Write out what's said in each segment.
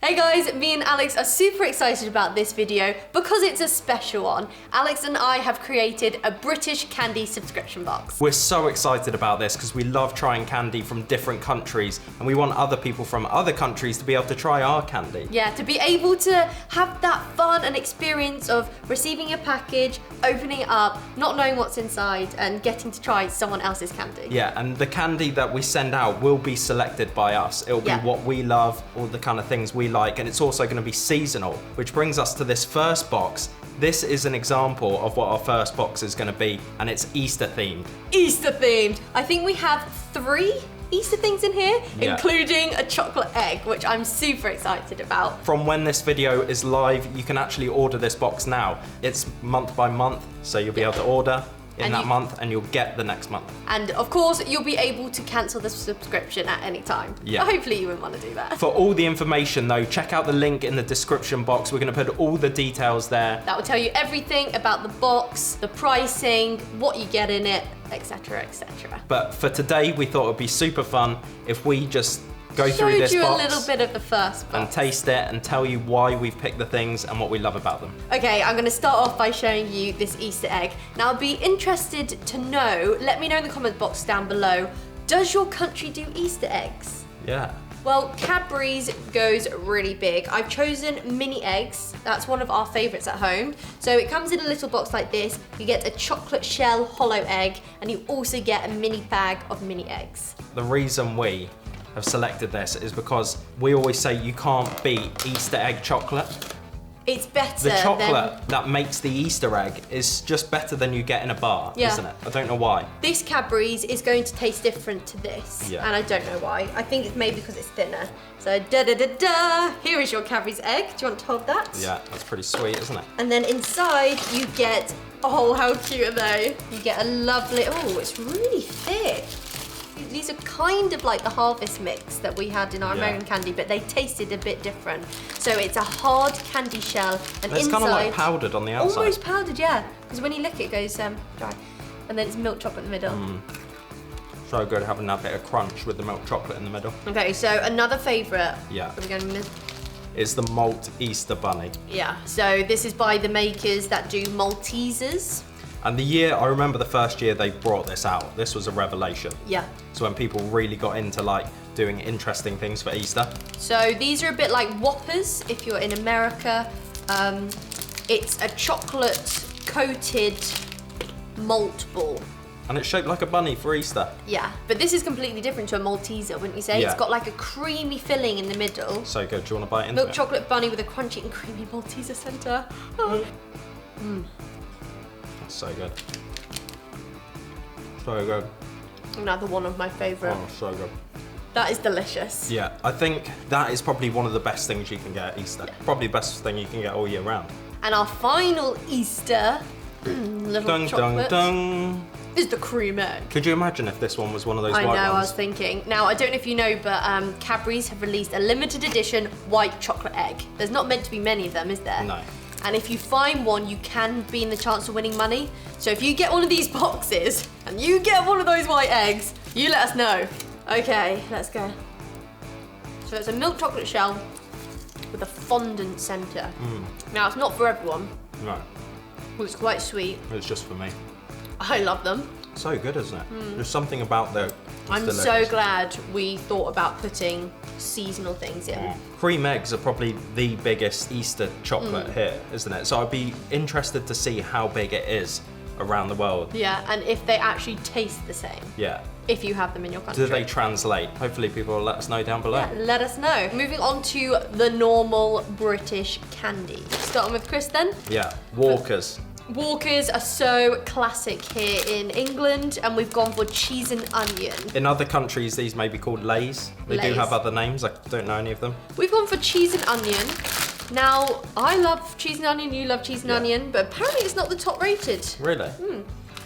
Hey guys, me and Alex are super excited about this video because it's a special one. Alex and I have created a British candy subscription box. We're so excited about this because we love trying candy from different countries and we want other people from other countries to be able to try our candy. Yeah, to be able to have that fun and experience of receiving a package, opening it up, not knowing what's inside and getting to try someone else's candy. Yeah, and the candy that we send out will be selected by us. It'll be what we love, all the kind of things we like, and it's also going to be seasonal, which brings us to this first box. This is an example of what our first box is going to be, and it's Easter themed. Easter themed! I think we have 3 Easter things in here, including a chocolate egg, which I'm super excited about. From when this video is live, you can actually order this box now. It's month by month, so you'll be able to order in that month and you'll get the next month. And of course, you'll be able to cancel the subscription at any time. Yeah. But hopefully you wouldn't want to do that. For all the information though, check out the link in the description box. We're going to put all the details there. That will tell you everything about the box, the pricing, what you get in it, etc, etc. But for today, we thought it would be super fun if we just go through this box. Showed you a little bit of the first box. And taste it and tell you why we've picked the things and what we love about them. Okay, I'm gonna start off by showing you this Easter egg. Now, I'd be interested to know, let me know in the comment box down below, does your country do Easter eggs? Yeah. Well, Cadbury's goes really big. I've chosen mini eggs. That's one of our favorites at home. So it comes in a little box like this. You get a chocolate shell hollow egg, and you also get a mini bag of mini eggs. The reason we have selected this is because we always say you can't beat Easter egg chocolate. It's better The chocolate that makes the Easter egg is just better than you get in a bar, isn't it? I don't know why. This Cadbury's is going to taste different to this, and I don't know why. I think it's maybe because it's thinner. So da-da-da-da, here is your Cadbury's egg. Do you want to hold that? Yeah, that's pretty sweet, isn't it? And then inside you get, oh, how cute are they? You get a lovely, oh, it's really thick. These are kind of like the harvest mix that we had in our American candy, but they tasted a bit different. So it's a hard candy shell, and it's inside, kind of like powdered on the outside. Almost powdered, yeah. Because when you lick it, it goes dry. And then it's milk chocolate in the middle. So good having that bit of crunch with the milk chocolate in the middle. Okay, so another favourite. Yeah. Are we going to It's the Malt Easter Bunny. Yeah, so this is by the makers that do Maltesers. And I remember the first year they brought this out. This was a revelation. Yeah. So when people really got into like doing interesting things for Easter. So these are a bit like Whoppers if you're in America. It's a chocolate coated malt ball. And it's shaped like a bunny for Easter. Yeah, but this is completely different to a Malteser, wouldn't you say? Yeah. It's got like a creamy filling in the middle. So good. Do you want to bite into it? Milk chocolate bunny with a crunchy and creamy Malteser centre. Oh. So good. So good. Another one of my favourite. Oh, so good. That is delicious. Yeah, I think that is probably one of the best things you can get at Easter. Yeah. Probably the best thing you can get all year round. And our final Easter little chocolate is the cream egg. Could you imagine if this one was one of those white ones? I know, I was thinking. Now, I don't know if you know, but Cadbury's have released a limited edition white chocolate egg. There's not meant to be many of them, is there? No. And if you find one, you can be in the chance of winning money. So if you get one of these boxes and you get one of those white eggs, you let us know. Okay, let's go. So it's a milk chocolate shell with a fondant centre. Now, it's not for everyone. No. Well, it's quite sweet. It's just for me. I love them. So good, isn't it? There's something about the... I'm so glad we thought about putting seasonal things in. Cream eggs are probably the biggest Easter chocolate here, isn't it? So I'd be interested to see how big it is around the world. Yeah, and if they actually taste the same. Yeah. If you have them in your country. Do they translate? Hopefully people will let us know down below. Yeah, let us know. Moving on to the normal British candy. Starting with Chris then. Yeah, Walkers. Walkers are so classic here in England, and we've gone for cheese and onion. In other countries, these may be called Lays. They do have other names. I don't know any of them. We've gone for cheese and onion. Now, I love cheese and onion, you love cheese and onion, but apparently it's not the top rated. Really?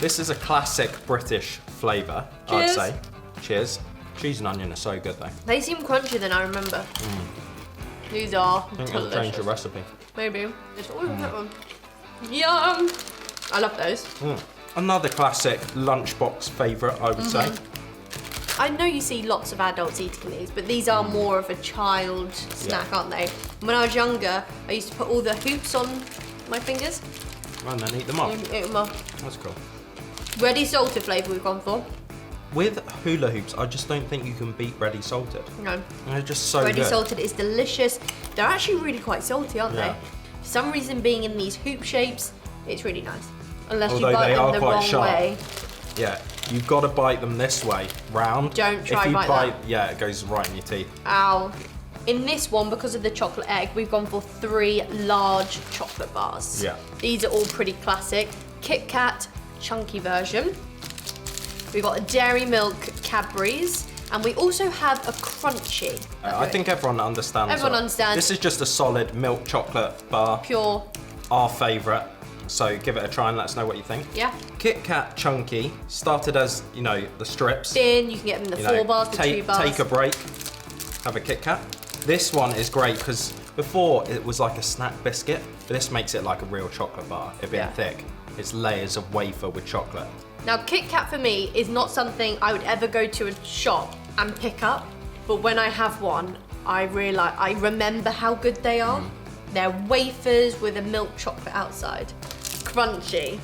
This is a classic British flavour, I'd say. Cheers. Cheese and onion are so good though. They seem crunchier than I remember. These are I think delicious. they'll change the recipe. Maybe. It's always that one. Yum! I love those. Another classic lunchbox favourite, I would say. I know you see lots of adults eating these, but these are more of a child snack, aren't they? When I was younger, I used to put all the hoops on my fingers. And then eat them up. Eat them up. That's cool. Ready salted flavour we've gone for. With hula hoops, I just don't think you can beat ready salted. No. They're just so Ready good. salted is delicious. They're actually really quite salty, aren't Yeah. they? For some reason, being in these hoop shapes, it's really nice. Unless Although you bite they them are the quite wrong sharp. way. Yeah, you've got to bite them this way, round. Don't try if you bite bite that. Yeah, it goes right in your teeth. Ow. In this one, because of the chocolate egg, we've gone for 3 large chocolate bars. Yeah. These are all pretty classic. Kit Kat, chunky version. We've got a Dairy Milk Cadbury's, and we also have a crunchy. I think everyone understands. Everyone that. understands. This is just a solid milk chocolate bar. Pure. Our favourite. So give it a try and let us know what you think. Yeah. Kit Kat Chunky started as, you know, the strips. Thin, you can get them in the 4 bars, the 2 bars. Take a break, have a Kit Kat. This one is great because before it was like a snack biscuit, but this makes it like a real chocolate bar. It being thick. It's layers of wafer with chocolate. Now, Kit Kat for me is not something I would ever go to a shop and pick up, but when I have one, I remember how good they are. They're wafers with a milk chocolate outside. Crunchy.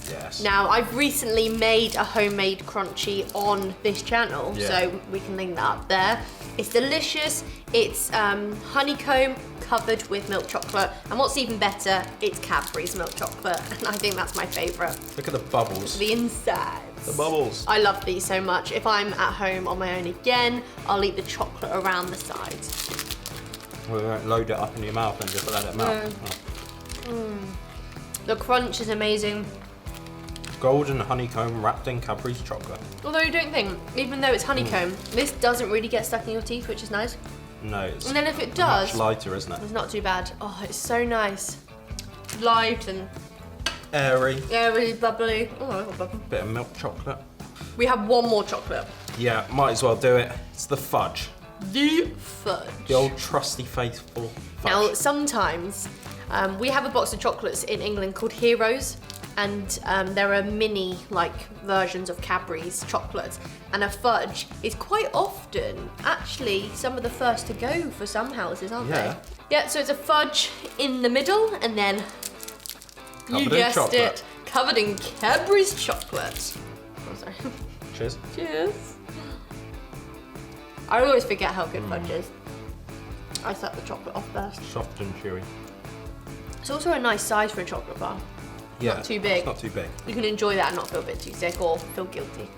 Yes. Now, I've recently made a homemade crunchy on this channel, so we can link that up there. It's delicious. It's honeycomb covered with milk chocolate, and what's even better, it's Cadbury's milk chocolate, and I think that's my favourite. Look at the bubbles. The insides. The bubbles. I love these so much. If I'm at home on my own again, I'll eat the chocolate around the sides. We won't load it up in your mouth and just let it melt. The crunch is amazing. Golden honeycomb wrapped in Cadbury's chocolate. Although you don't think, even though it's honeycomb, this doesn't really get stuck in your teeth, which is nice. No, it's And then if it does, much lighter, isn't it? it's not too bad. Oh, it's so nice. Light and Airy. really bubbly. Oh, I got bubble. Bit of milk chocolate. We have one more chocolate. Yeah, might as well do it. It's the fudge. The Fudge. The old trusty faithful fudge. Now, sometimes we have a box of chocolates in England called Heroes, and there are mini versions of Cadbury's chocolates, and a fudge is quite often actually some of the first to go for some houses, aren't they? Yeah, so it's a fudge in the middle, and then you guessed it, covered in Cadbury's chocolate. Oh, sorry. Cheers. Cheers. I always forget how good fudge is. I set the chocolate off first. Soft and chewy. It's also a nice size for a chocolate bar. Yeah, Not too big. It's not too big. You can enjoy that and not feel a bit too sick or feel guilty.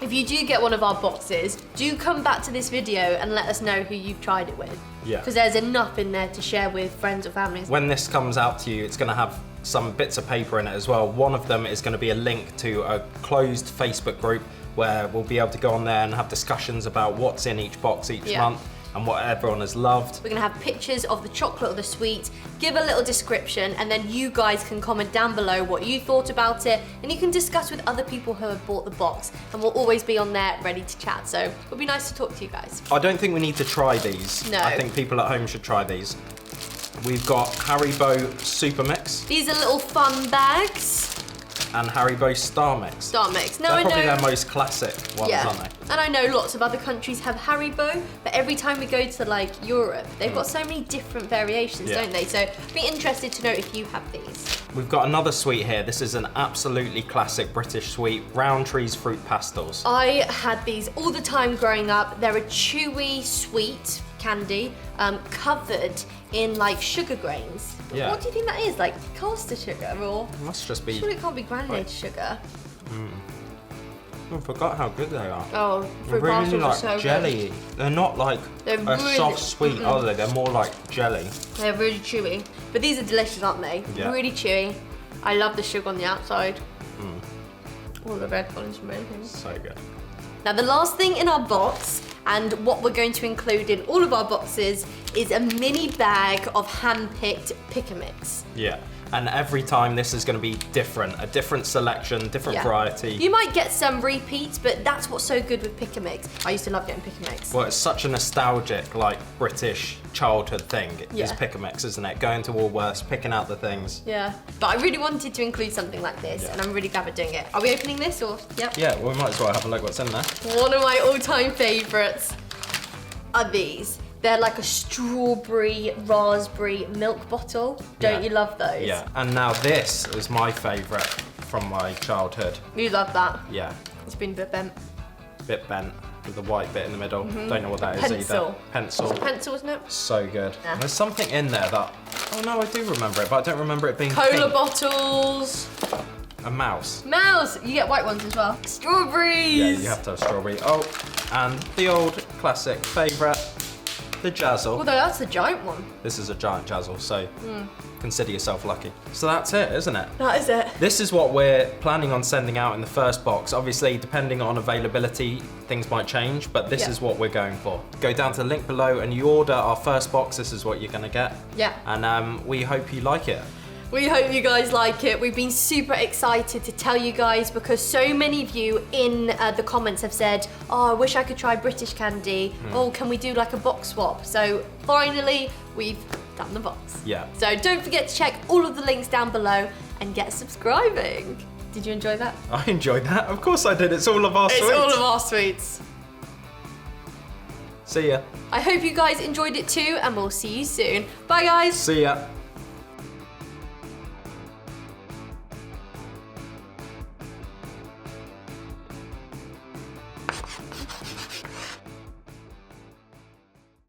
If you do get one of our boxes, do come back to this video and let us know who you've tried it with. Yeah. Because there's enough in there to share with friends or families. When this comes out to you, it's going to have some bits of paper in it as well. One of them is going to be a link to a closed Facebook group where we'll be able to go on there and have discussions about what's in each box each month and what everyone has loved. We're gonna have pictures of the chocolate or the sweet, give a little description, and then you guys can comment down below what you thought about it, and you can discuss with other people who have bought the box, and we'll always be on there ready to chat, so it'll be nice to talk to you guys. I don't think we need to try these. No. I think people at home should try these. We've got Kuriboh Supermax These are little fun bags. and Kuriboh Star Mix. Star Mix. Now They're I probably know, their most classic ones, aren't they? and I know lots of other countries have Haribo, but every time we go to Europe, they've got so many different variations, don't they? So I'd be interested to know if you have these. We've got another sweet here. This is an absolutely classic British sweet, Rowntree's Fruit Pastels. I had these all the time growing up. They're a chewy, sweet candy covered in sugar grains. Yeah. What do you think that is? Like caster sugar or? It must just be... Surely it can't be granulated sugar. I forgot how good they are. Oh, They're fruit really pastels are so jelly. good. They're not They're a really- soft sweet, are they? They're more like jelly. They're really chewy. But these are delicious, aren't they? Yeah. Really chewy. I love the sugar on the outside. All the red ones amazing. So good. Now the last thing in our box, and what we're going to include in all of our boxes, is a mini bag of hand-picked pick-a-mix. Yeah. And every time this is going to be different, a different selection, different variety. You might get some repeats, but that's what's so good with Pick and Mix. I used to love getting Pick and Mix. Well, it's such a nostalgic, like, British childhood thing, is Pick and Mix, isn't it? Going to Woolworths, picking out the things. Yeah, but I really wanted to include something like this, and I'm really glad we're doing it. Are we opening this, or? Yep. Yeah, well, we might as well have a look what's in there. One of my all-time favourites are these. They're like a strawberry raspberry milk bottle. Don't you love those? Yeah, and now this is my favourite from my childhood. You love that? Yeah. It's been a bit bent. Bit bent with the white bit in the middle. Don't know what that is Pencil. either. Pencil. Pencil, isn't it? So good. Yeah. There's something in there that, oh no, I do remember it, but I don't remember it being Cola pink. bottles. A mouse. Mouse. You get white ones as well. Strawberries. Yeah, you have to have strawberry. Oh, and the old classic favourite, the Jazzle. Although that's the giant one. This is a giant Jazzle, so consider yourself lucky. So that's it, isn't it? That is it. This is what we're planning on sending out in the first box. Obviously, depending on availability, things might change, but this is what we're going for. Go down to the link below and you order our first box. This is what you're going to get. Yeah. And we hope you like it. We hope you guys like it. We've been super excited to tell you guys because so many of you in the comments have said, oh, I wish I could try British candy. Oh, can we do like a box swap? So finally, we've done the box. Yeah. So don't forget to check all of the links down below and get subscribing. Did you enjoy that? I enjoyed that. Of course I did. It's all of our sweets. It's all of our sweets. See ya. I hope you guys enjoyed it too, and we'll see you soon. Bye, guys. See ya.